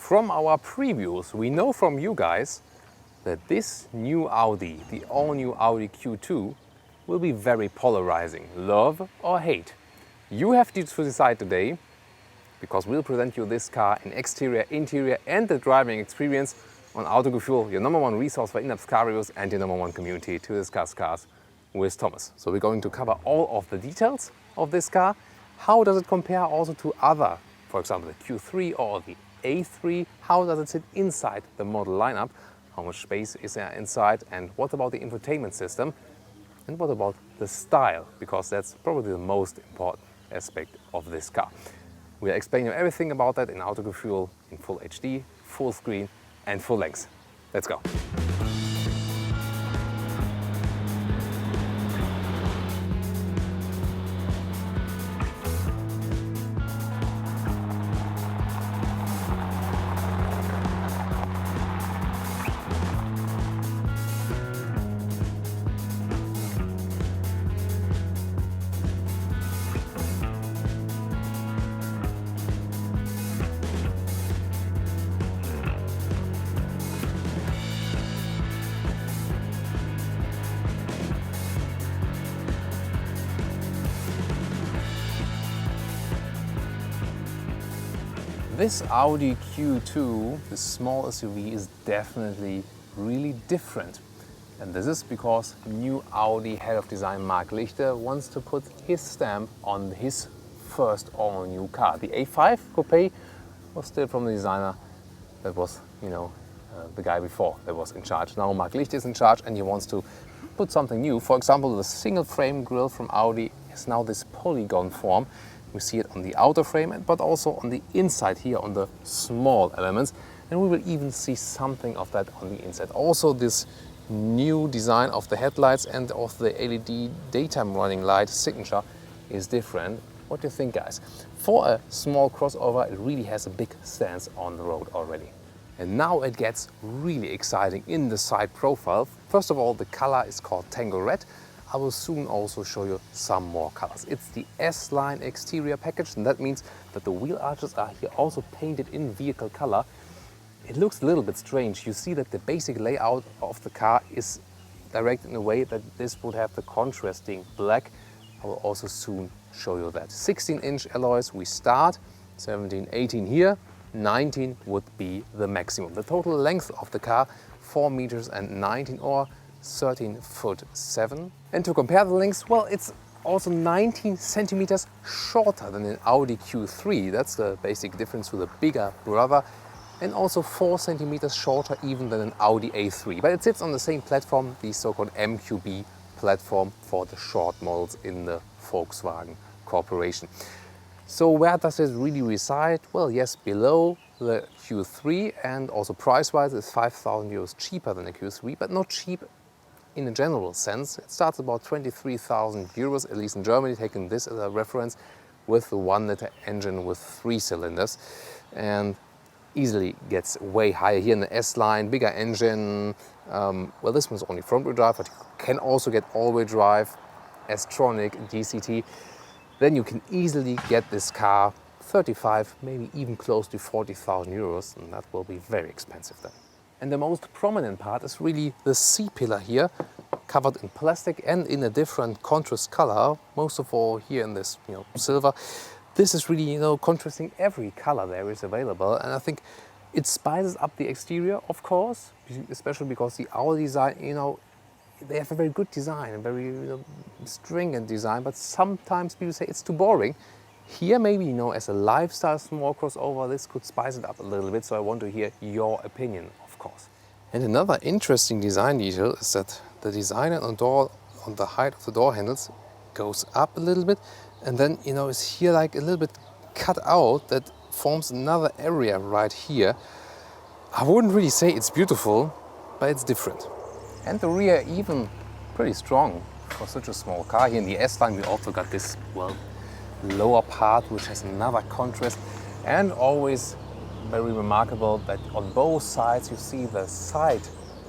From our previews, we know from you guys that this new Audi, the all-new Audi Q2, will be very polarizing, love or hate. You have to decide today, because we'll present you this car in exterior, interior and the driving experience on Autogefühl, your #1 resource for in-depth car reviews and your #1 community to discuss cars with Thomas. So we're going to cover all of the details of this car. How does it compare also to other, for example, the Q3 or the A3? How does it sit inside the model lineup? How much space is there inside? And what about the infotainment system? And what about the style? Because that's probably the most important aspect of this car. We'll explain you everything about that in Autogefühl in full HD, full screen and full length. Let's go. This Audi Q2, this small SUV, is definitely really different. And this is because new Audi head of design Marc Lichter wants to put his stamp on his first all-new car. The A5 Coupe was still from the designer that was, the guy before that was in charge. Now Marc Lichter is in charge and he wants to put something new. For example, the single frame grille from Audi is now this polygon form. We see it on the outer frame, but also on the inside here on the small elements. And we will even see something of that on the inside. Also this new design of the headlights and of the LED daytime running light signature is different. What do you think, guys? For a small crossover, it really has a big stance on the road already. And now it gets really exciting in the side profile. First of all, the color is called Tango Red. I will soon also show you some more colors. It's the S-line exterior package, and that means that the wheel arches are here also painted in vehicle color. It looks a little bit strange. You see that the basic layout of the car is directed in a way that this would have the contrasting black. I will also soon show you that. 16-inch alloys we start, 17, 18 here, 19 would be the maximum. The total length of the car, 4 meters and 19 or 13'7". And to compare the lengths, well, it's also 19 centimeters shorter than an Audi Q3. That's the basic difference to the bigger brother. And also 4 centimeters shorter even than an Audi A3. But it sits on the same platform, the so-called MQB platform for the short models in the Volkswagen Corporation. So where does it really reside? Well, yes, below the Q3, and also price-wise it's 5,000 euros cheaper than the Q3, but not cheap in a general sense. It starts about 23,000 euros, at least in Germany, taking this as a reference, with the 1-liter engine with 3 cylinders, and easily gets way higher here in the S-line, bigger engine. Well, this one's only front-wheel drive, but you can also get all-wheel drive, S-tronic, DCT. Then you can easily get this car 35, maybe even close to 40,000 euros, and that will be very expensive then. And the most prominent part is really the C-pillar here, covered in plastic and in a different contrast color, most of all here in this silver. This is really contrasting every color there is available, and I think it spices up the exterior, of course, especially because the Audi design, they have a very good design, a very stringent design, but sometimes people say it's too boring. Here maybe, as a lifestyle small crossover, this could spice it up a little bit, so I want to hear your opinion, of course. And another interesting design detail is that the design on the height of the door handles goes up a little bit, and then, it's here like a little bit cut out that forms another area right here. I wouldn't really say it's beautiful, but it's different. And the rear even pretty strong for such a small car. Here in the S-line we also got this, lower part which has another contrast, and always very remarkable that on both sides you see the side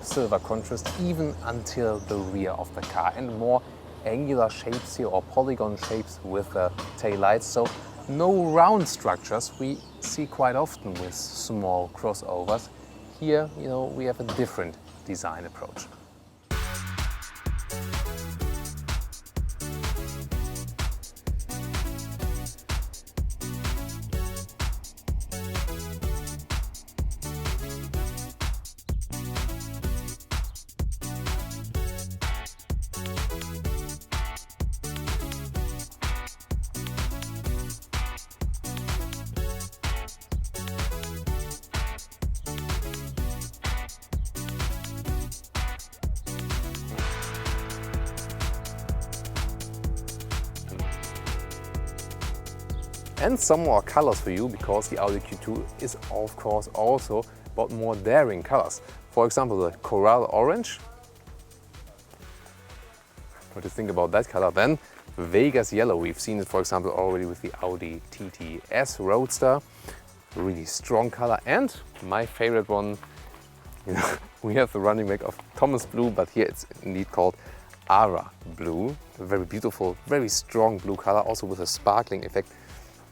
silver contrast even until the rear of the car, and more angular shapes here or polygon shapes with the tail lights. So no round structures we see quite often with small crossovers. Here, we have a different design approach. And some more colors for you, because the Audi Q2 is of course also about more daring colors. For example, the coral orange. What do you think about that color? Then Vegas yellow. We've seen it, for example, already with the Audi TT S Roadster. Really strong color. And my favorite one, we have the running back of Thomas Blue, but here it's indeed called Ara Blue. A very beautiful, very strong blue color, also with a sparkling effect.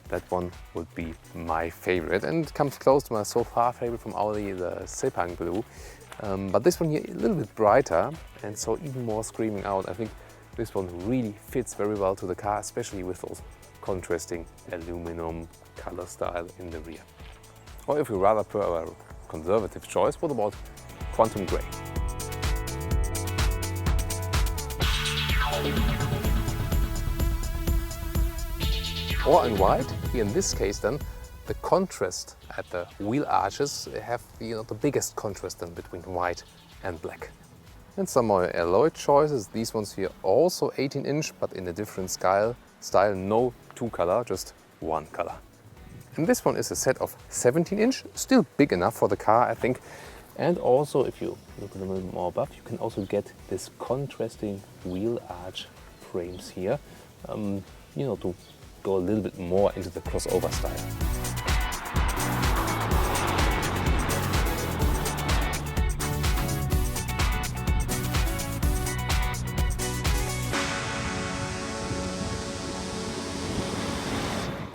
That one would be my favorite, and it comes close to my so far favorite from Audi, the Sepang Blue. But this one here a little bit brighter, and so even more screaming out. I think this one really fits very well to the car, especially with those contrasting aluminum color style in the rear. Or if you rather prefer a conservative choice, what about Quantum Grey? Or in white. Here in this case then, the contrast at the wheel arches have the biggest contrast then between white and black. And some more alloy choices. These ones here also 18-inch, but in a different style. No two color, just one color. And this one is a set of 17-inch, still big enough for the car, I think. And also, if you look a little bit more above, you can also get this contrasting wheel arch frames here, to go a little bit more into the crossover style.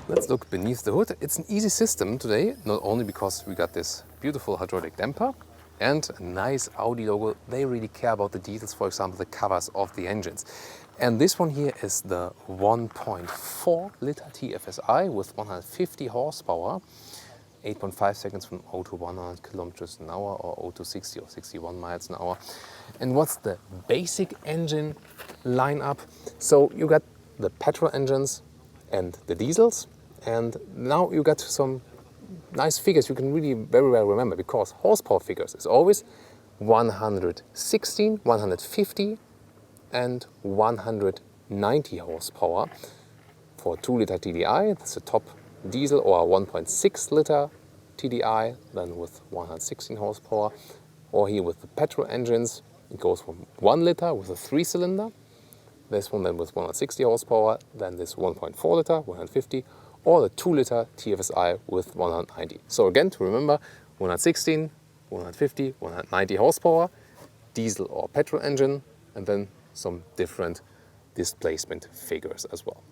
Let's look beneath the hood. It's an easy system today, not only because we got this beautiful hydraulic damper and a nice Audi logo. They really care about the details, for example, the covers of the engines. And this one here is the 1.4 liter TFSI with 150 horsepower, 8.5 seconds from 0 to 100 kilometers an hour, or 0 to 60 or 61 miles an hour. And what's the basic engine lineup? So you got the petrol engines and the diesels, and now you got some nice figures you can really very well remember, because horsepower figures is always 116, 150 and 190 horsepower. For 2 liter TDI, that's the top diesel, or 1.6 liter TDI, then with 116 horsepower. Or here with the petrol engines, it goes from 1 liter with a 3-cylinder. This one then with 160 horsepower, then this 1.4 liter, 150, or the 2 liter TFSI with 190. So again, to remember, 116, 150, 190 horsepower, diesel or petrol engine, and then some different displacement figures as well.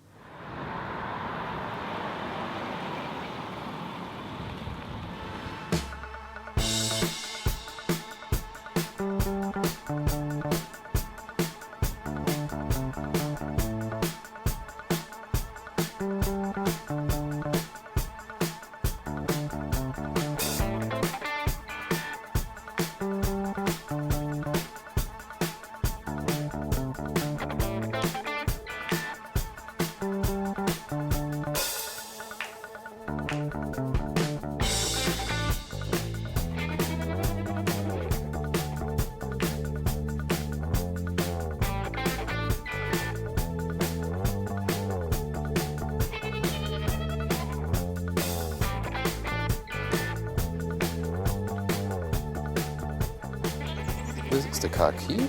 This is the car key.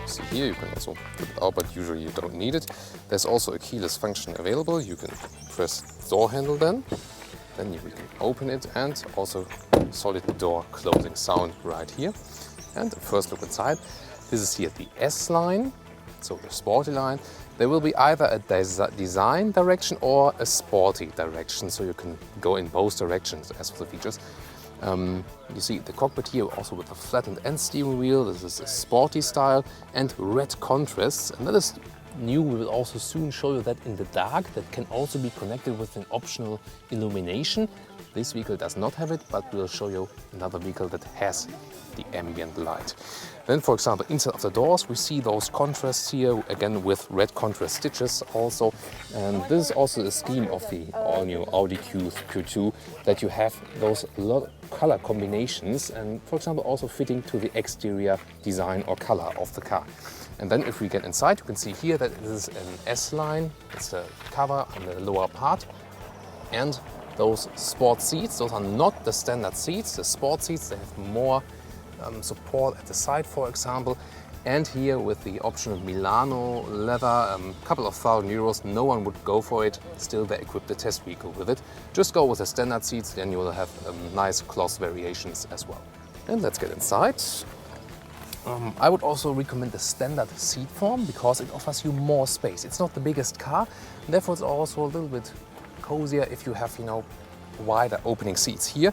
See here, you can also flip it out, but usually you don't need it. There's also a keyless function available. You can press the door handle then you can open it, and also solid door closing sound right here. And first look inside. This is here the S-line, so the sporty line. There will be either a design direction or a sporty direction, so you can go in both directions as for the features. You see the cockpit here also with a flattened end steering wheel. This is a sporty style and red contrasts, and that is new. We will also soon show you that in the dark that can also be connected with an optional illumination. This vehicle does not have it, but we'll show you another vehicle that has the ambient light. Then, for example, inside of the doors we see those contrasts here, again with red contrast stitches also. And this is also the scheme of the all-new Audi Q2, that you have those lot of color combinations and, for example, also fitting to the exterior design or color of the car. And then if we get inside, you can see here that this is an S-line. It's a cover on the lower part. And those sport seats, those are not the standard seats. The sport seats, they have more support at the side, for example. And here with the option of Milano leather, a couple of €1,000, no one would go for it. Still, they equipped the test vehicle with it. Just go with the standard seats, then you will have nice cloth variations as well. And let's get inside. I would also recommend the standard seat form because it offers you more space. It's not the biggest car, therefore it's also a little bit cozier if you have, wider opening seats here.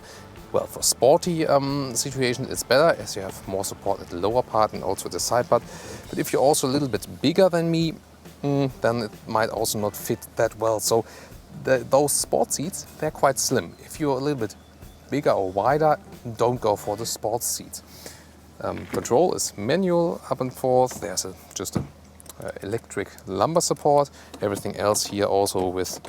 Well, for sporty situations it's better as you have more support at the lower part and also at the side part. But if you're also a little bit bigger than me, then it might also not fit that well. So those sport seats, they're quite slim. If you're a little bit bigger or wider, don't go for the sports seats. Control is manual up and forth. There's just an electric lumbar support. Everything else here also with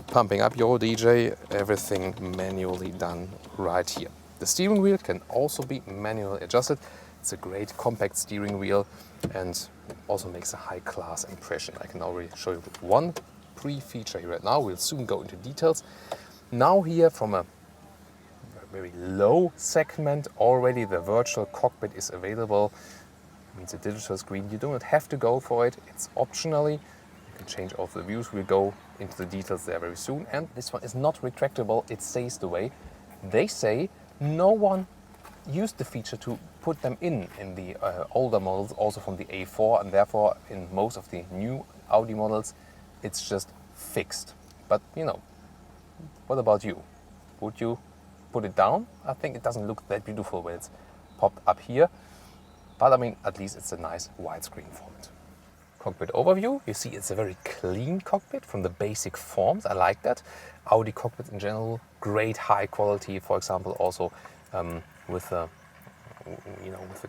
pumping up your DJ, everything manually done right here. The steering wheel can also be manually adjusted. It's a great compact steering wheel and also makes a high class impression. I can already show you one pre-feature here right now. We'll soon go into details. Now here from a very low segment already the virtual cockpit is available. It means a digital screen. You do not have to go for it. It's optionally. You can change all the views. We'll go into the details there very soon. And this one is not retractable. It stays the way. They say no one used the feature to put them in the older models, also from the A4, and therefore in most of the new Audi models, it's just fixed. But what about you? Would you put it down? I think it doesn't look that beautiful when it's popped up here. But I mean, at least it's a nice widescreen format. Cockpit overview. You see it's a very clean cockpit from the basic forms. I like that. Audi cockpits in general, great high quality. For example, also with the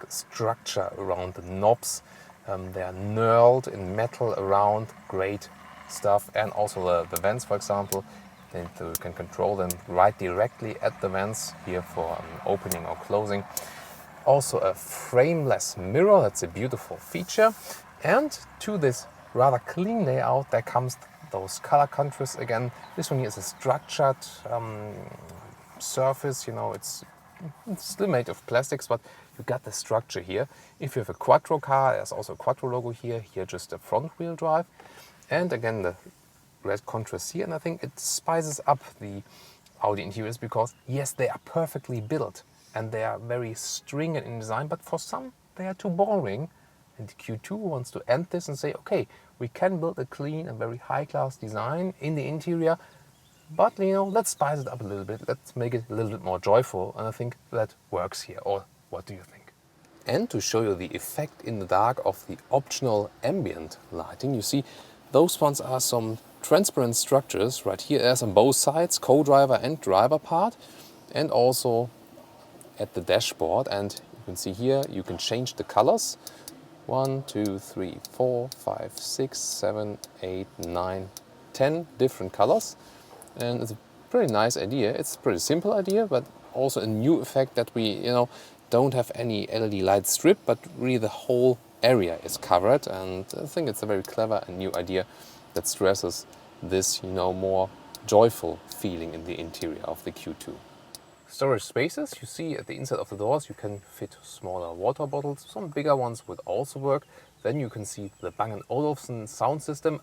structure around the knobs. They are knurled in metal around. Great stuff. And also the vents, for example. You can control them right directly at the vents here for opening or closing. Also a frameless mirror, that's a beautiful feature. And to this rather clean layout there comes those color contrasts again. This one here is a structured surface, it's still made of plastics, but you got the structure here. If you have a quattro car, there's also a quattro logo here just a front wheel drive. And again the red contrast here, and I think it spices up the Audi interiors because yes, they are perfectly built and they are very stringent in design, but for some they are too boring. And the Q2 wants to end this and say, okay, we can build a clean and very high-class design in the interior, but let's spice it up a little bit. Let's make it a little bit more joyful, and I think that works here. Or what do you think? And to show you the effect in the dark of the optional ambient lighting, you see those ones are some transparent structures right here. There's on both sides, co-driver and driver part, and also at the dashboard. And you can see here you can change the colors. 1, 2, 3, 4, 5, 6, 7, 8, 9, 10 different colors. And it's a pretty nice idea. It's a pretty simple idea, but also a new effect that we don't have any LED light strip, but really the whole area is covered. And I think it's a very clever and new idea that stresses this more joyful feeling in the interior of the Q2. Storage spaces, you see at the inside of the doors you can fit smaller water bottles. Some bigger ones would also work. Then you can see the Bang & Olufsen sound system,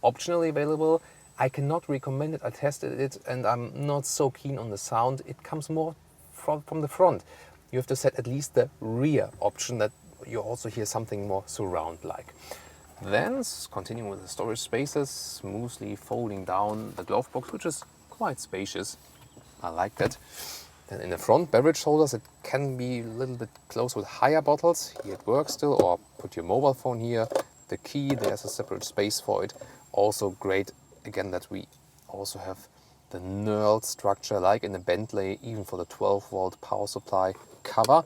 optionally available. I cannot recommend it. I tested it and I'm not so keen on the sound. It comes more from the front. You have to set at least the rear option that you also hear something more surround like. Then, continuing with the storage spaces, smoothly folding down the glove box, which is quite spacious. I like that. Then in the front, beverage holders, it can be a little bit close with higher bottles. Here it works still, or put your mobile phone here. The key, there's a separate space for it. Also great, again, that we also have the knurled structure like in the Bentley, even for the 12-volt power supply cover.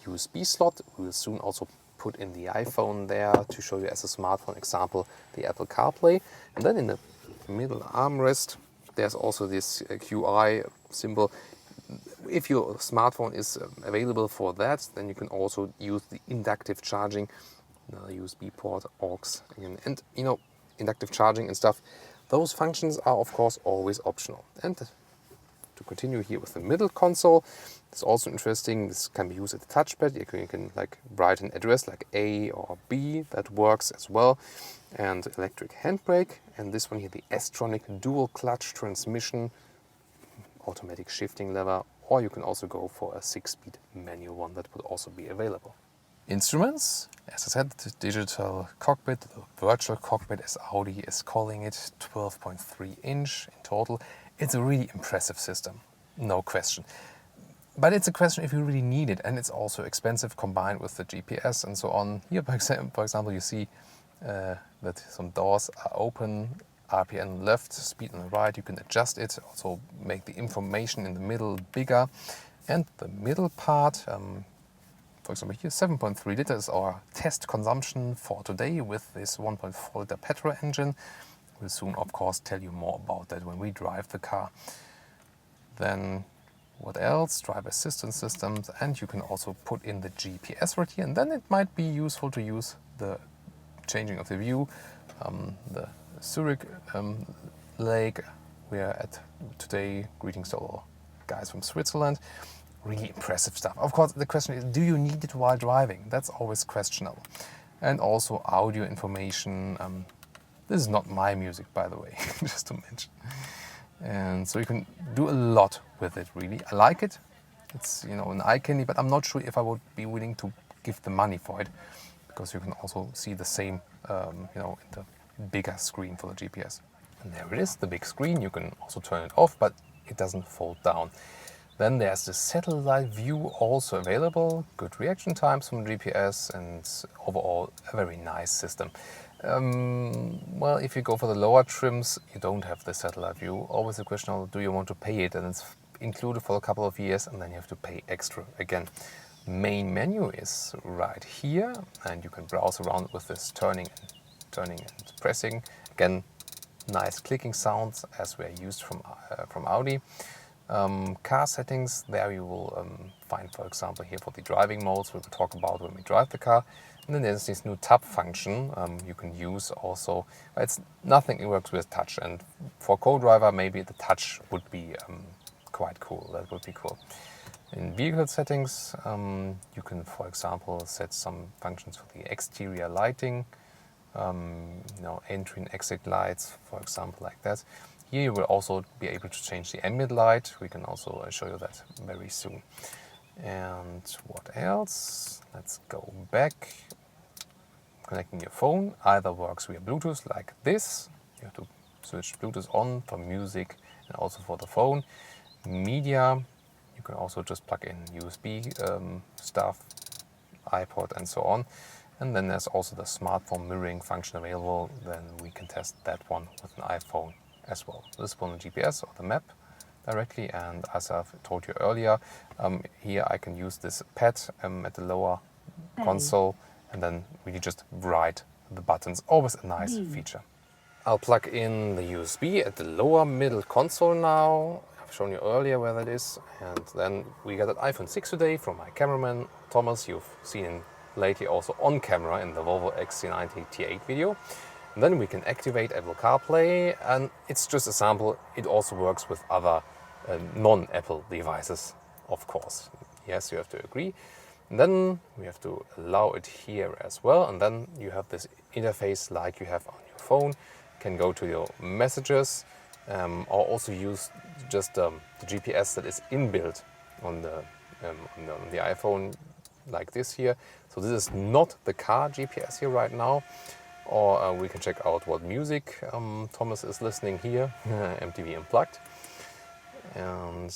USB slot, we will soon also put in the iPhone there to show you as a smartphone example the Apple CarPlay. And then in the middle armrest, there's also this QI symbol. If your smartphone is available for that, then you can also use the inductive charging, USB port, aux, and you know, inductive charging and stuff. Those functions are of course always optional. And to continue here with the middle console, it's also interesting. This can be used as a touchpad. You can like write an address like A or B. That works as well. And electric handbrake. And this one here, the S-tronic dual clutch transmission, automatic shifting lever. Or you can also go for a 6-speed manual one that would also be available. Instruments, as I said, the digital cockpit, the virtual cockpit as Audi is calling it, 12.3 inch in total. It's a really impressive system, no question. But it's a question if you really need it, and it's also expensive combined with the GPS and so on. Here, for example, you see that some doors are open, RPM left, speed on the right, you can adjust it, also make the information in the middle bigger. And the middle part, for example here, 7.3 liters, our test consumption for today with this 1.4 liter petrol engine. We'll soon, of course, tell you more about that when we drive the car. Then what else? Driver assistance systems, and you can also put in the GPS right here, and then it might be useful to use the changing of the view. The Zurich Lake we are at today. Greetings to all guys from Switzerland. Really impressive stuff. Of course, the question is, do you need it while driving? That's always questionable. And also audio information. This is not my music, by the way, just to mention. And so you can do a lot with it, really. I like it. It's, you know, an eye candy, but I'm not sure if I would be willing to give the money for it, because you can also see the same, you know, in the bigger screen for the GPS. And there it is, the big screen. You can also turn it off, but it doesn't fold down. Then there's the satellite view also available. Good reaction times from GPS, and overall a very nice system. Well, if you go for the lower trims, you don't have the satellite view. Always the question of, do you want to pay it? And it's included for a couple of years, and then you have to pay extra again. Main menu is right here, and you can browse around with this turning and pressing. Again, nice clicking sounds as we are used from Audi. Car settings, there you will find, for example, here for the driving modes, we will talk about when we drive the car. And then there's this new tab function you can use also. It's nothing, it works with touch, and for co-driver maybe the touch would be quite cool. That would be cool. In vehicle settings, you can, for example, set some functions for the exterior lighting, you know, entry and exit lights, for example, like that. Here you will also be able to change the ambient light. We can also show you that very soon. And what else? Let's go back. Connecting your phone either works via Bluetooth like this. You have to switch Bluetooth on for music and also for the phone. Media, you can also just plug in USB stuff, iPod and so on. And then there's also the smartphone mirroring function available. Then we can test that one with an iPhone as well. This one, the GPS or the map directly, and as I've told you earlier, here I can use this pad at the lower console and then really just write the buttons. Always a nice feature. I'll plug in the USB at the lower middle console now. I've shown you earlier where that is, and then we got an iPhone 6 today from my cameraman Thomas. You've seen him lately also on camera in the Volvo XC90 T8 video. And then we can activate Apple CarPlay, and it's just a sample. It also works with other non-Apple devices, of course. Yes, you have to agree. And then we have to allow it here as well, and then you have this interface like you have on your phone. You can go to your messages, or also use just the GPS that is inbuilt on the iPhone, like this here. So this is not the car GPS here right now. or we can check out what music Thomas is listening here, MTV Unplugged. And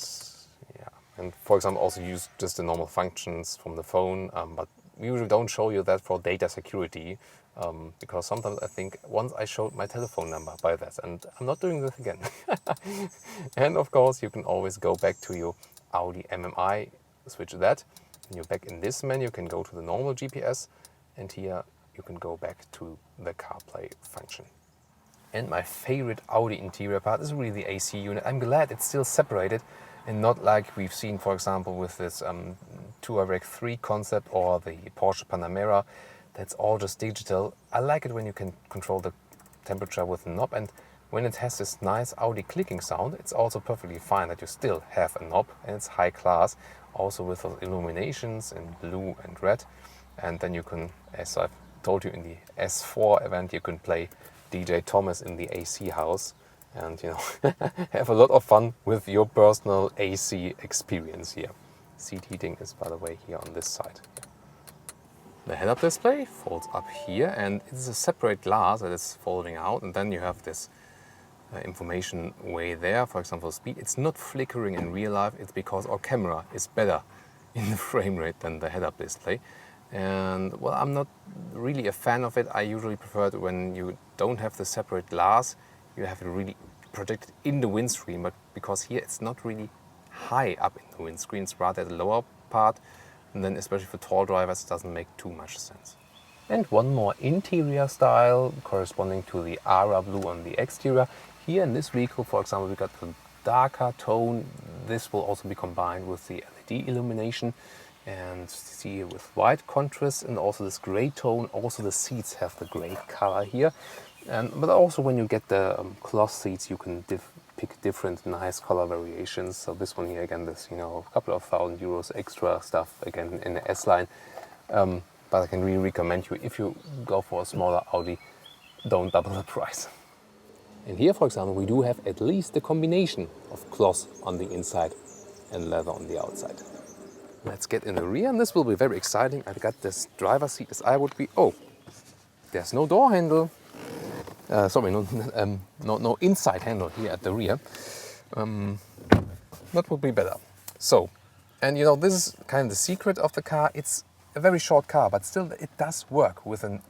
yeah, and for example also use just the normal functions from the phone, but we usually don't show you that for data security, because sometimes I think once I showed my telephone number by that, and I'm not doing this again. And of course you can always go back to your Audi MMI, switch that. When you're back in this menu, you can go to the normal GPS, and here you can go back to the CarPlay function. And my favorite Audi interior part is really the AC unit. I'm glad it's still separated and not like we've seen, for example, with this Touareg 3 concept or the Porsche Panamera. That's all just digital. I like it when you can control the temperature with a knob, and when it has this nice Audi clicking sound, it's also perfectly fine that you still have a knob, and it's high class, also with those illuminations in blue and red. And then you can, as I've told you in the S4 event, you can play DJ Thomas in the AC house and, you know, have a lot of fun with your personal AC experience here. Seat heating is, by the way, here on this side. The head-up display folds up here, and it's a separate glass that is folding out, and then you have this information way there, for example speed. It's not flickering in real life, it's because our camera is better in the frame rate than the head-up display. And well, I'm not really a fan of it. I usually prefer it when you don't have the separate glass, you have it really projected in the windscreen, but because here it's not really high up in the windscreen, it's rather at the lower part, and then especially for tall drivers it doesn't make too much sense. And one more interior style corresponding to the Ara blue on the exterior. Here in this vehicle, for example, we got the darker tone. This will also be combined with the LED illumination, and see with white contrast and also this gray tone. Also the seats have the gray color here, but also when you get the cloth seats, you can pick different nice color variations. So this one here, again, this, you know, a couple of €1,000 extra stuff again in the S-line, but I can really recommend you, if you go for a smaller Audi, don't double the price. And here, for example, we do have at least the combination of cloth on the inside and leather on the outside. Let's get in the rear, and this will be very exciting. I've got this driver's seat as I would be. Oh, there's no door handle. Sorry, no inside handle here at the rear. That would be better. So, and you know, this is kind of the secret of the car. It's a very short car, but still it does work with an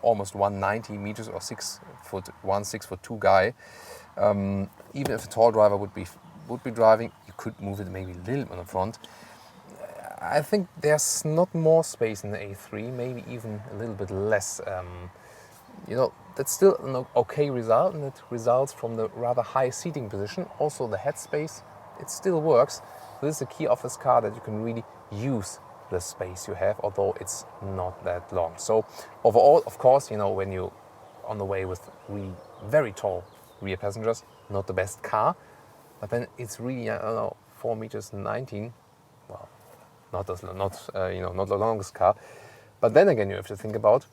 almost 190 meters or 6'1", 6'2" guy. Even if a tall driver would be driving, you could move it maybe a little bit on the front. I think there's not more space in the A3, maybe even a little bit less. You know, that's still an okay result, and it results from the rather high seating position. Also the headspace, it still works. This is the key of this car, that you can really use the space you have, although it's not that long. So overall, of course, you know, when you're on the way with really very tall rear passengers, not the best car, but then it's really, I don't know, 4.19 meters. Well, not the longest car. But then again, you have to think about,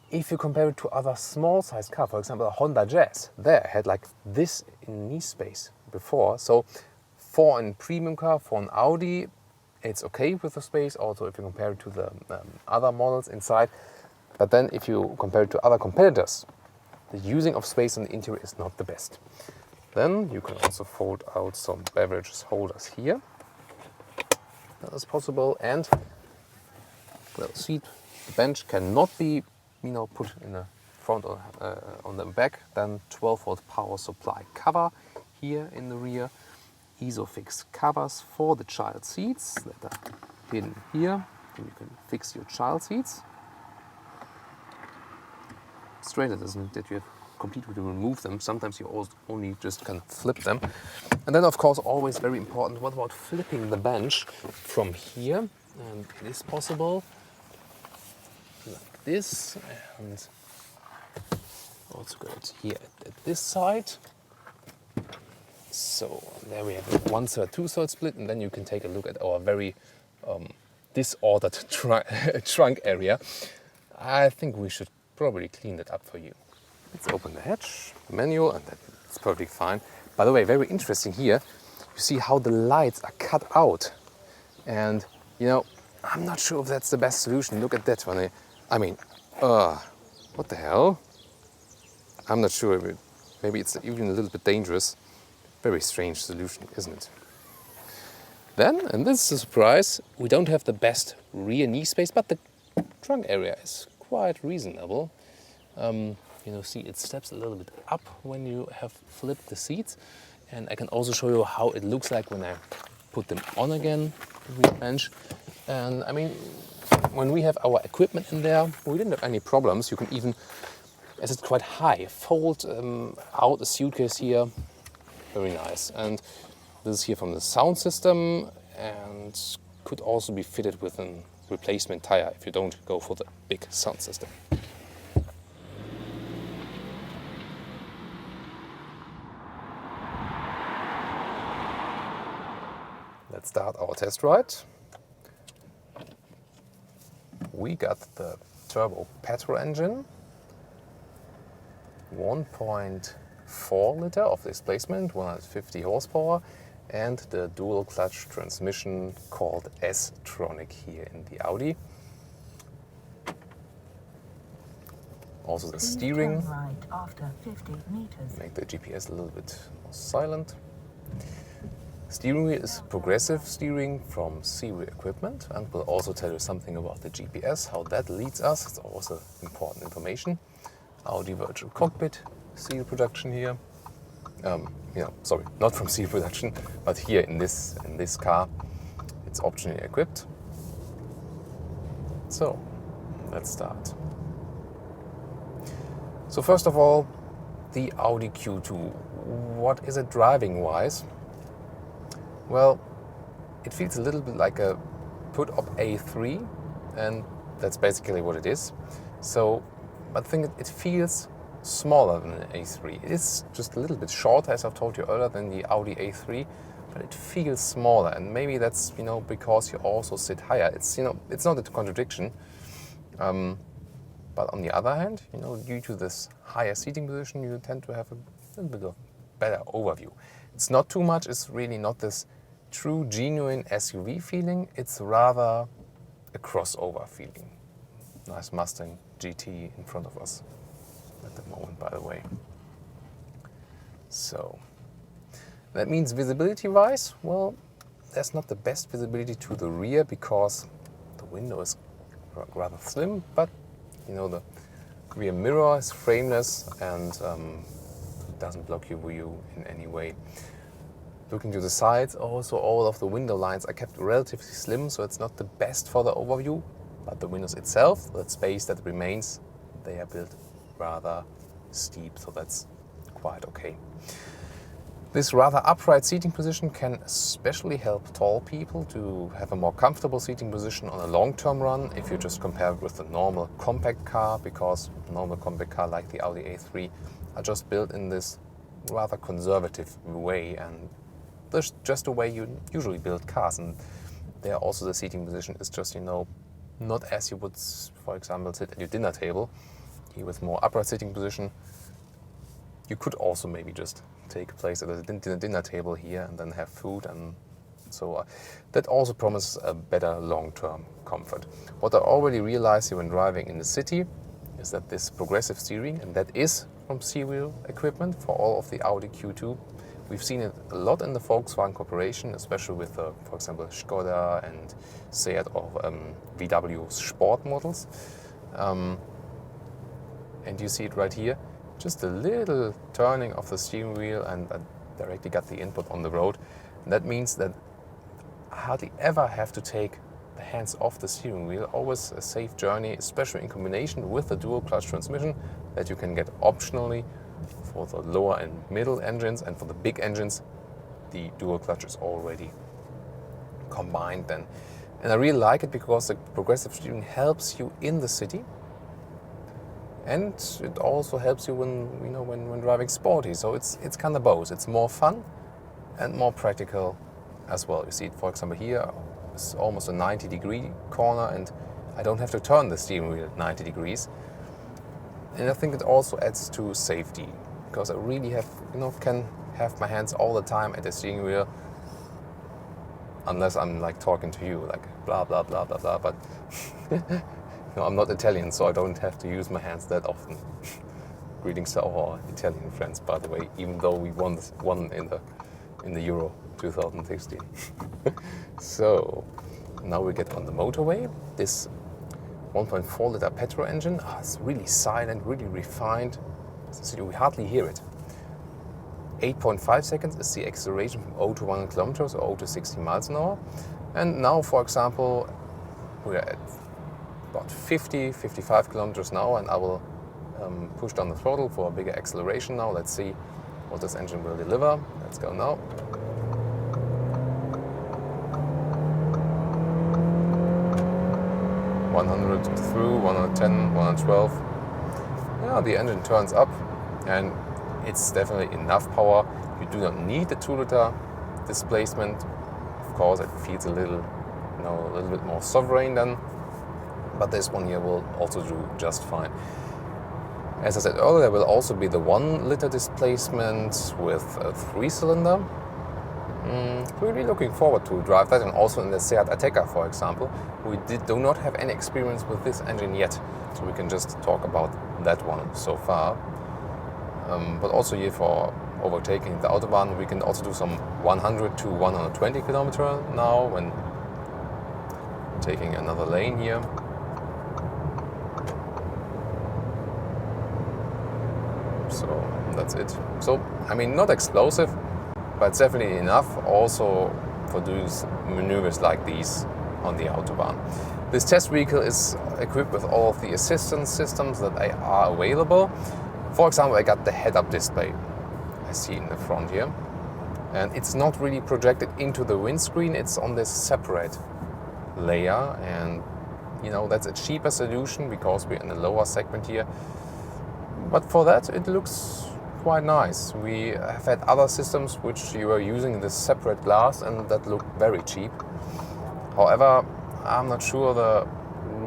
if you compare it to other small size car, for example a Honda Jazz, there had like this in knee space before. So for a premium car, for an Audi, it's okay with the space. Also, if you compare it to the other models inside. But then if you compare it to other competitors, the using of space in the interior is not the best. Then you can also fold out some beverage holders here. That is possible, and the seat bench cannot be, you know, put in the front or on the back. Then 12-volt power supply cover here in the rear. Isofix covers for the child seats that are hidden here. Then you can fix your child seats. Straight, it doesn't that you have completely remove them. Sometimes you only just kind of flip them. And then, of course, always very important, what about flipping the bench from here? And it is possible like this, and also got it here at this side. So there we have a 1/3, 2/3 split, and then you can take a look at our very disordered trunk area. I think we should probably clean it up for you. Let's open the hatch, manual, and that's perfectly fine. By the way, very interesting here, you see how the lights are cut out. And, you know, I'm not sure if that's the best solution. Look at that one. I mean, what the hell? I'm not sure. Maybe it's even a little bit dangerous. Very strange solution, isn't it? Then, and this is a surprise, we don't have the best rear knee space, but the trunk area is quite reasonable. See it steps a little bit up when you have flipped the seats. And I can also show you how it looks like when I put them on again, the rear bench. And I mean, when we have our equipment in there, we didn't have any problems. You can even, as it's quite high, fold out a suitcase here. Very nice. And this is here from the sound system and could also be fitted with a replacement tire if you don't go for the big sound system. Let's start our test ride. We got the turbo petrol engine, 1.4 liter of displacement, 150 horsepower, and the dual clutch transmission called S-tronic here in the Audi. Also the steering, right after 50 meters. Make the GPS a little bit more silent. Steering wheel is progressive steering from serial equipment, and we'll also tell you something about the GPS, how that leads us. It's also important information. Audi virtual cockpit, serial production here. Sorry, not from serial production, but here in this car, it's optionally equipped. So, let's start. So first of all, the Audi Q2. What is it driving-wise? Well, it feels a little bit like a put-up A3, and that's basically what it is. So, I think it feels smaller than an A3. It is just a little bit shorter, as I've told you earlier, than the Audi A3, but it feels smaller, and maybe that's because you also sit higher. It's it's not a contradiction. But on the other hand, due to this higher seating position, you tend to have a little bit of better overview. It's not too much. It's really not this true, genuine SUV feeling. It's rather a crossover feeling. Nice Mustang GT in front of us at the moment, by the way. So that means visibility-wise, well, there's not the best visibility to the rear because the window is rather slim, but the rear mirror is frameless and doesn't block your view in any way. Looking to the sides, also all of the window lines are kept relatively slim, so it's not the best for the overview, but the windows itself, that space that remains, they are built rather steep, so that's quite okay. This rather upright seating position can especially help tall people to have a more comfortable seating position on a long-term run if you just compare it with a normal compact car, because a normal compact car like the Audi A3 are just built in this rather conservative way, and that's just the way you usually build cars. And there also the seating position is just, not as you would, for example, sit at your dinner table. Here with more upright seating position, you could also maybe just take a place at the dinner table here and then have food, and so that also promises a better long-term comfort. What I already realized when driving in the city is that this progressive steering, and that is from serial equipment for all of the Audi Q2. We've seen it a lot in the Volkswagen Corporation, especially with, for example, Skoda and Seat or VW Sport models. And you see it right here. Just a little turning of the steering wheel and I directly got the input on the road. And that means that I hardly ever have to take the hands off the steering wheel. Always a safe journey, especially in combination with the dual clutch transmission that you can get optionally for the lower and middle engines, and for the big engines the dual clutch is already combined then. And I really like it because the progressive steering helps you in the city. And it also helps you when driving sporty. So it's kind of both. It's more fun and more practical as well. You see it, for example, here it's almost a 90-degree corner, and I don't have to turn the steering wheel 90 degrees. And I think it also adds to safety because I really can have my hands all the time at the steering wheel, unless I'm like talking to you, like blah blah blah blah blah. But I'm not Italian, so I don't have to use my hands that often. Greetings to our Italian friends, by the way, even though we won in the Euro 2016. So now we get on the motorway. This 1.4 liter petrol engine, it's really silent, really refined. So we hardly hear it. 8.5 seconds is the acceleration from 0 to 100 kilometers or 0 to 60 miles an hour. And now, for example, we're at about 55 kilometers now, and I will push down the throttle for a bigger acceleration now. Let's see what this engine will deliver. Let's go now. Through 110, 112. Yeah, the engine turns up, and it's definitely enough power. You do not need the 2 liter displacement. Of course, it feels a little bit more sovereign then, but this one here will also do just fine. As I said earlier, there will also be the 1 liter displacement with a 3-cylinder. Really looking forward to drive that, and also in the Seat Ateca, for example. We do not have any experience with this engine yet, so we can just talk about that one so far. But also here for overtaking the Autobahn, we can also do some 100 to 120 kilometer now when taking another lane here. So that's it. So, I mean, not explosive, but it's definitely enough also for doing maneuvers like these on the Autobahn. This test vehicle is equipped with all of the assistance systems that are available. For example, I got the head-up display I see in the front here. And it's not really projected into the windscreen, it's on this separate layer. And that's a cheaper solution because we're in the lower segment here. But for that, it looks quite nice. We have had other systems which you are using this separate glass, and that looked very cheap. However, I'm not sure the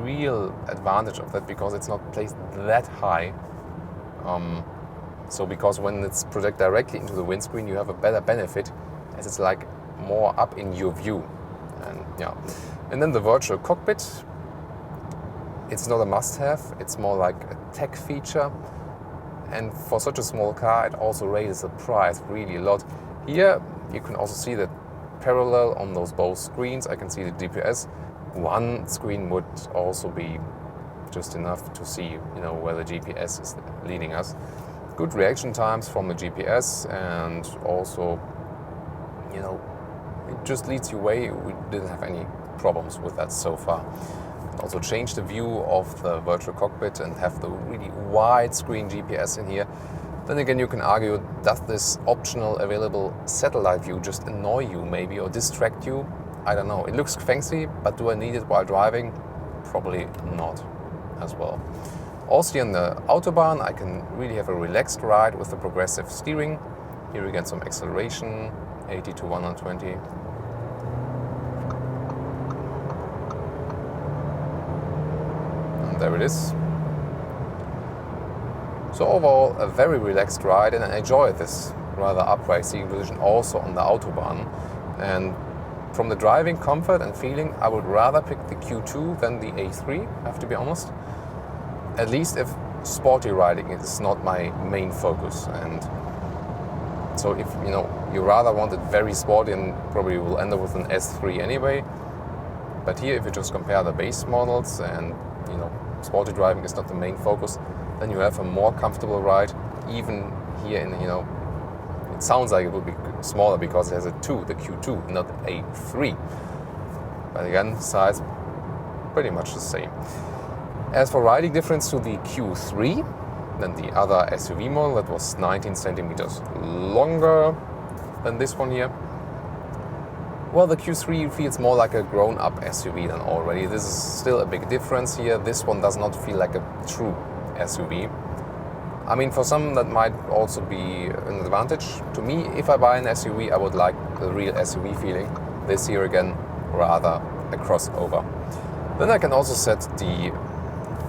real advantage of that because it's not placed that high. So because when it's projected directly into the windscreen, you have a better benefit as it's like more up in your view. And then the virtual cockpit, it's not a must-have, it's more like a tech feature. And for such a small car, it also raises the price really a lot. Here, you can also see that parallel on those both screens. I can see the GPS. One screen would also be just enough to see, where the GPS is leading us. Good reaction times from the GPS, and also, it just leads you away. We didn't have any problems with that so far. Also change the view of the virtual cockpit and have the really wide screen GPS in here. Then again, you can argue, does this optional available satellite view just annoy you maybe or distract you? I don't know. It looks fancy, but do I need it while driving? Probably not as well. Also here on the Autobahn, I can really have a relaxed ride with the progressive steering. Here we get some acceleration, 80 to 120. There it is. So overall, a very relaxed ride, and I enjoy this rather upright seating position also on the Autobahn. And from the driving comfort and feeling, I would rather pick the Q2 than the A3, I have to be honest. At least if sporty riding is not my main focus. And so if you rather want it very sporty, and probably will end up with an S3 anyway. But here, if you just compare the base models and sporty driving is not the main focus, then you have a more comfortable ride. Even here in it sounds like it will be smaller because it has a 2, the Q2, not A3. But again, size pretty much the same. As for riding difference to the Q3, then the other SUV model that was 19 centimeters longer than this one here. Well, the Q3 feels more like a grown-up SUV than already. This is still a big difference here. This one does not feel like a true SUV. I mean, for some that might also be an advantage. To me, if I buy an SUV, I would like the real SUV feeling. This here again, rather a crossover. Then I can also set the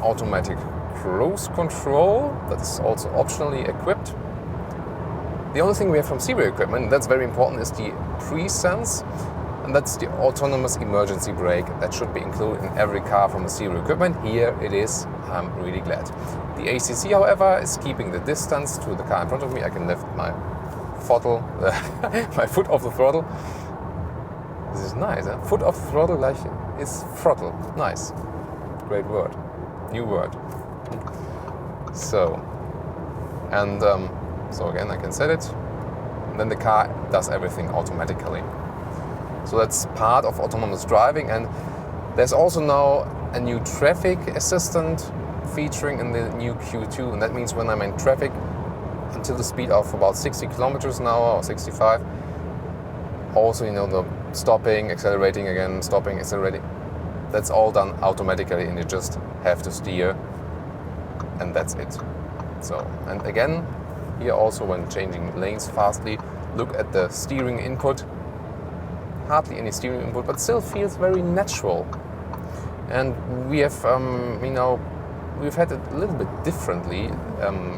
automatic cruise control that is also optionally equipped. The only thing we have from serial equipment that's very important is the pre-sense. And And that's the autonomous emergency brake that should be included in every car from the serial equipment. Here it is. I'm really glad. The ACC, however, is keeping the distance to the car in front of me. I can lift my throttle, my foot off the throttle. This is nice. Huh? Foot off the throttle like is throttle. Nice. Great word. New word. So, and so again, I can set it. And then the car does everything automatically. So that's part of autonomous driving. And there's also now a new traffic assistant featuring in the new Q2. And that means when I'm in traffic until the speed of about 60 kilometers an hour or 65, also, the stopping, accelerating again, stopping, accelerating, that's all done automatically, and you just have to steer, and that's it. So, and again, here also when changing lanes fastly, look at the steering input. Hardly any steering input, but still feels very natural. And we have, we've had it a little bit differently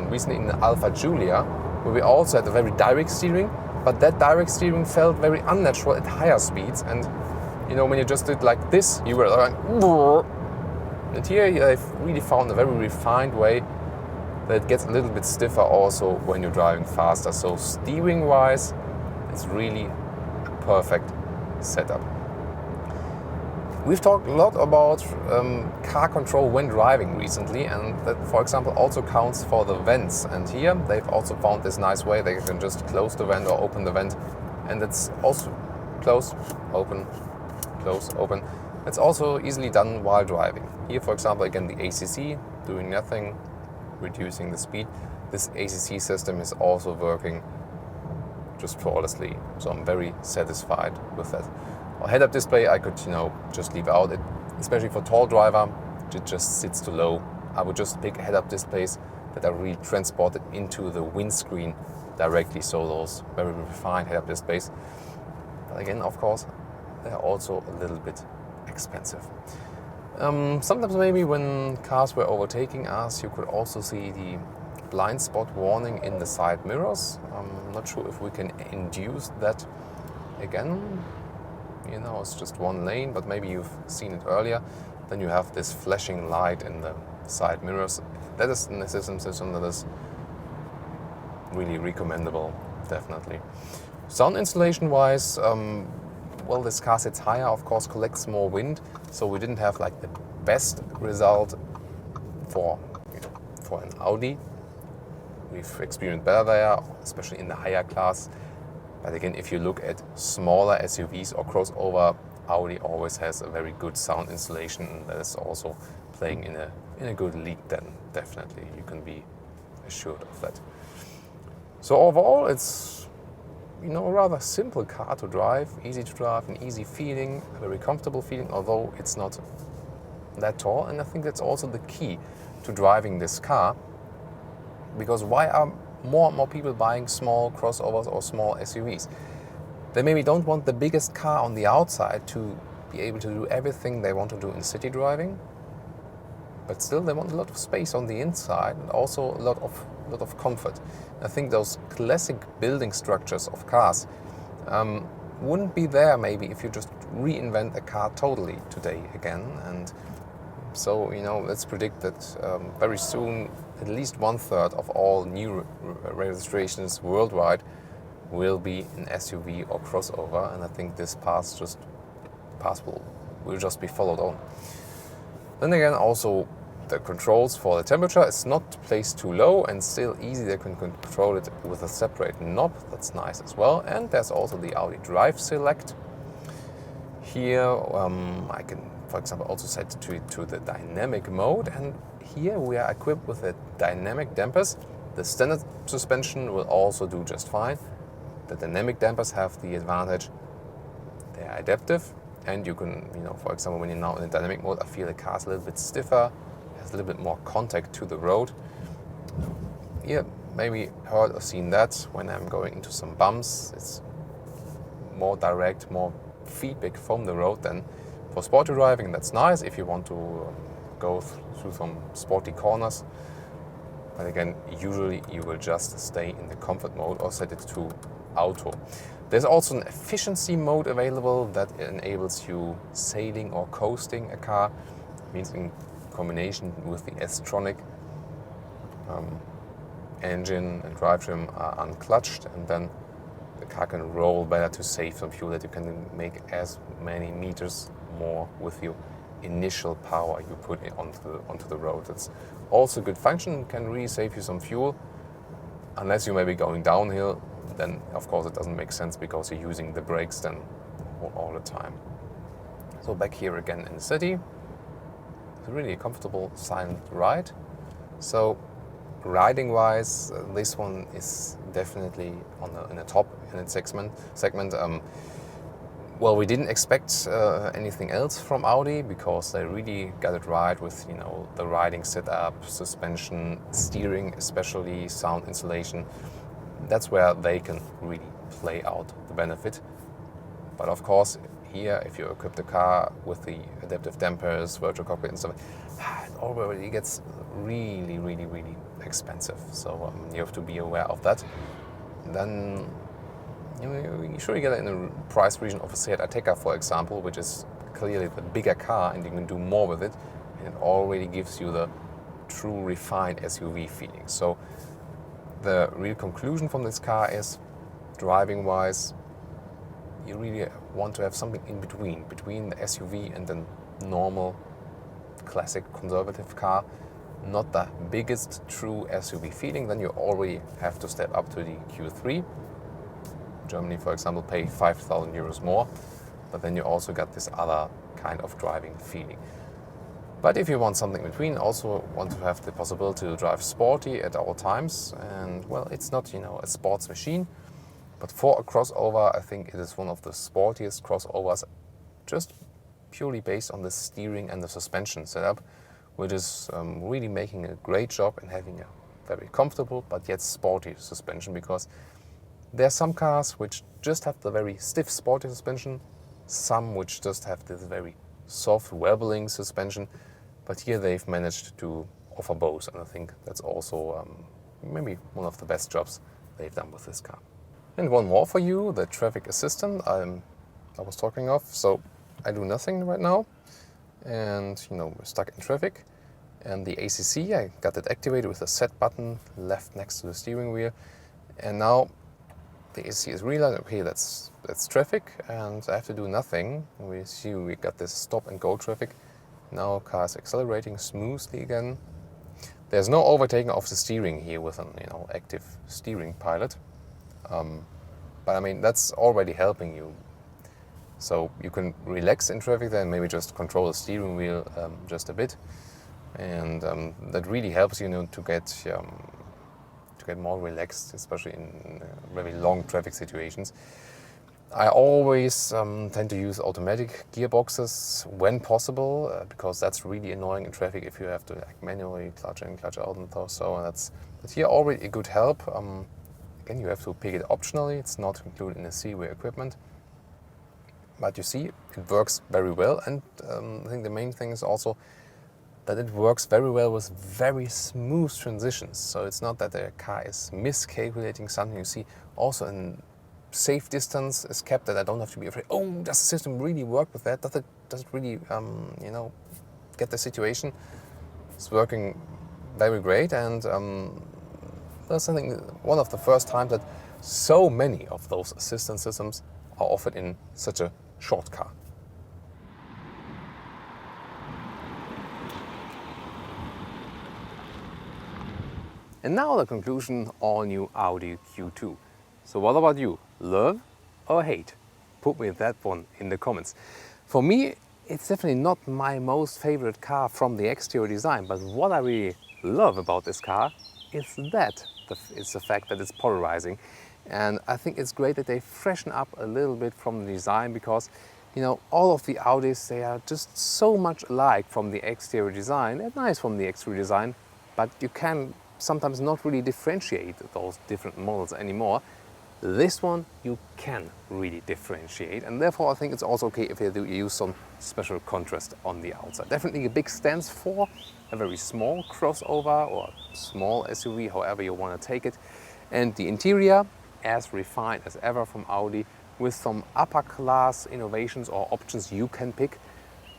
recently in the Alfa Giulia, where we also had a very direct steering, but that direct steering felt very unnatural at higher speeds. And when you just did like this, you were like, whoa. And here I've really found a very refined way that it gets a little bit stiffer also when you're driving faster. So steering wise, it's really a perfect setup. We've talked a lot about car control when driving recently, and that, for example, also counts for the vents. And here they've also found this nice way they can just close the vent or open the vent, and it's also close, open, close, open. It's also easily done while driving. Here, for example, again the ACC doing nothing, reducing the speed. This ACC system is also working just flawlessly, so I'm very satisfied with that. Or head-up display, I could, just leave out. It, especially for tall driver, it just sits too low. I would just pick head-up displays that are really transported into the windscreen directly. So those very refined head-up displays. But again, of course, they're also a little bit expensive. Sometimes maybe when cars were overtaking us, you could also see the blind spot warning in the side mirrors. I'm not sure if we can induce that again. It's just one lane, but maybe you've seen it earlier. Then you have this flashing light in the side mirrors. That is an assistance system that is really recommendable, definitely. Sound installation wise, this car sits higher, of course, collects more wind, so we didn't have like the best result for an Audi. We've experienced better there, especially in the higher class. But again, if you look at smaller SUVs or crossover, Audi always has a very good sound installation, and that is also playing in a good league. Then definitely you can be assured of that. So overall, it's a rather simple car to drive, easy to drive, an easy feeling, a very comfortable feeling, although it's not that tall. And I think that's also the key to driving this car, because why are more and more people buying small crossovers or small SUVs? They maybe don't want the biggest car on the outside to be able to do everything they want to do in city driving, but still they want a lot of space on the inside and also a lot of comfort. I think those classic building structures of cars wouldn't be there maybe if you just reinvent a car totally today again. And so, let's predict that very soon at least 1/3 of all new registrations worldwide will be an SUV or crossover, and I think this path will just be followed on. Then again, also the controls for the temperature is not placed too low and still easy. They can control it with a separate knob. That's nice as well. And there's also the Audi Drive Select. Here I can, for example, also set it to the dynamic mode, and here we are equipped with the dynamic dampers. The standard suspension will also do just fine. The dynamic dampers have the advantage they are adaptive, and you can, for example, when you're now in the dynamic mode, I feel the car's a little bit stiffer, has a little bit more contact to the road. Yeah, maybe heard or seen that when I'm going into some bumps. It's more direct, more feedback from the road than for sporty driving. That's nice if you want to go through some sporty corners. But again, usually you will just stay in the comfort mode or set it to auto. There's also an efficiency mode available that enables you sailing or coasting a car. It means in combination with the S-tronic engine and drivetrain are unclutched, and then the car can roll better to save some fuel, that you can make as many meters more with your initial power you put onto the road. It's also a good function, can really save you some fuel. Unless you may be going downhill, then of course it doesn't make sense because you're using the brakes then all the time. So back here again in the city, it's really a comfortable silent ride. So riding wise, this one is definitely in the top in its segment. Well, we didn't expect anything else from Audi because they really got it right with, you know, the riding setup, suspension, steering, especially sound insulation. That's where they can really play out the benefit. But of course, here, if you equip the car with the adaptive dampers, virtual cockpit and stuff, it already gets really, really, really expensive. So you have to be aware of that. Then you surely get it in the price region of a Seat Ateca, for example, which is clearly the bigger car and you can do more with it. And it already gives you the true refined SUV feeling. So the real conclusion from this car is, driving wise, you really want to have something in between the SUV and the normal classic conservative car. Not the biggest true SUV feeling, then you already have to step up to the Q3. Germany, for example, pay 5,000 euros more, but then you also got this other kind of driving feeling. But if you want something in between, also want to have the possibility to drive sporty at all times, and well, it's not, you know, a sports machine, but for a crossover, I think it is one of the sportiest crossovers, just purely based on the steering and the suspension setup, which is really making a great job in having a very comfortable but yet sporty suspension, because there are some cars which just have the very stiff sporty suspension, some which just have this very soft wobbling suspension, but here they've managed to offer both, and I think that's also maybe one of the best jobs they've done with this car. And one more for you, the traffic assistant I was talking of. So I do nothing right now, and you know, we're stuck in traffic, and the ACC, I got it activated with a set button left next to the steering wheel, and now the ACC is realizing, okay, that's traffic and I have to do nothing. We see we got this stop and go traffic. Now car is accelerating smoothly again. There's no overtaking of the steering here with an, you know, active steering pilot. But I mean, that's already helping you. So you can relax in traffic then, maybe just control the steering wheel just a bit. And that really helps you, know, to get more relaxed, especially in very long traffic situations. I always tend to use automatic gearboxes when possible, because that's really annoying in traffic if you have to like manually clutch in, clutch out, and so on. That's here already a good help. Again, you have to pick it optionally. It's not included in the C-way equipment. But you see, it works very well, and I think the main thing is also that it works very well with very smooth transitions. So it's not that the car is miscalculating something. You see, also in safe distance is kept, that I don't have to be afraid, oh, does the system really work with that? Does it really, you know, get the situation? It's working very great, and that's something, one of the first times that so many of those assistance systems are offered in such a short car. And now the conclusion, all new Audi Q2. So what about you? Love or hate? Put me that one in the comments. For me, it's definitely not my most favorite car from the exterior design, but what I really love about this car is that it's the fact that it's polarizing. And I think it's great that they freshen up a little bit from the design, because, you know, all of the Audis, they are just so much alike from the exterior design. They're nice from the exterior design, but you can sometimes not really differentiate those different models anymore. This one you can really differentiate, and therefore I think it's also okay if you do use some special contrast on the outside. Definitely a big stance for a very small crossover or small SUV, however you want to take it. And the interior, as refined as ever from Audi, with some upper class innovations or options you can pick.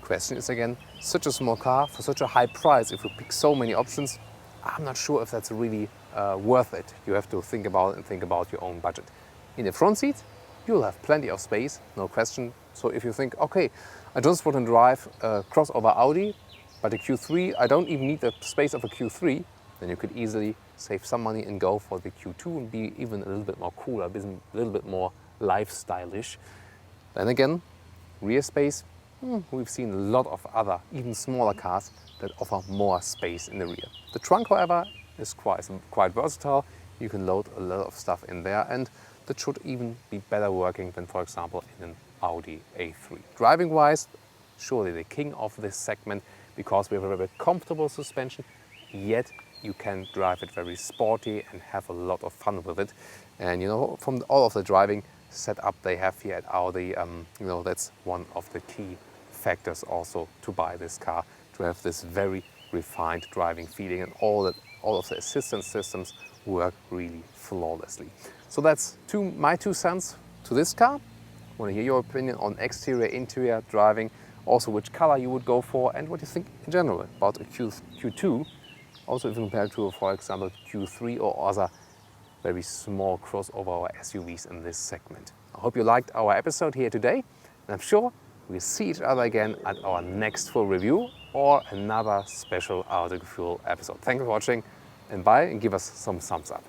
Question is again, such a small car for such a high price, if you pick so many options, I'm not sure if that's really worth it. You have to think about it and think about your own budget. In the front seat, you'll have plenty of space, no question. So if you think, okay, I just want to drive a crossover Audi, but a Q3, I don't even need the space of a Q3, then you could easily save some money and go for the Q2 and be even a little bit more cooler, a little bit more lifestyleish. Then again, rear space, we've seen a lot of other, even smaller cars that offer more space in the rear. The trunk, however, is quite versatile. You can load a lot of stuff in there, and that should even be better working than, for example, in an Audi A3. Driving-wise, surely the king of this segment, because we have a very comfortable suspension, yet you can drive it very sporty and have a lot of fun with it. And you know, from all of the driving setup they have here at Audi, you know, that's one of the key factors also to buy this car, to have this very refined driving feeling, and all of the assistance systems work really flawlessly. So that's my 2 cents to this car. I want to hear your opinion on exterior, interior, driving, also which color you would go for, and what you think in general about a Q2, also if you compare to, for example, Q3 or other very small crossover or SUVs in this segment. I hope you liked our episode here today, and I'm sure we'll see each other again at our next full review or another special Autogefühl episode. Thanks for watching, and bye, and give us some thumbs up.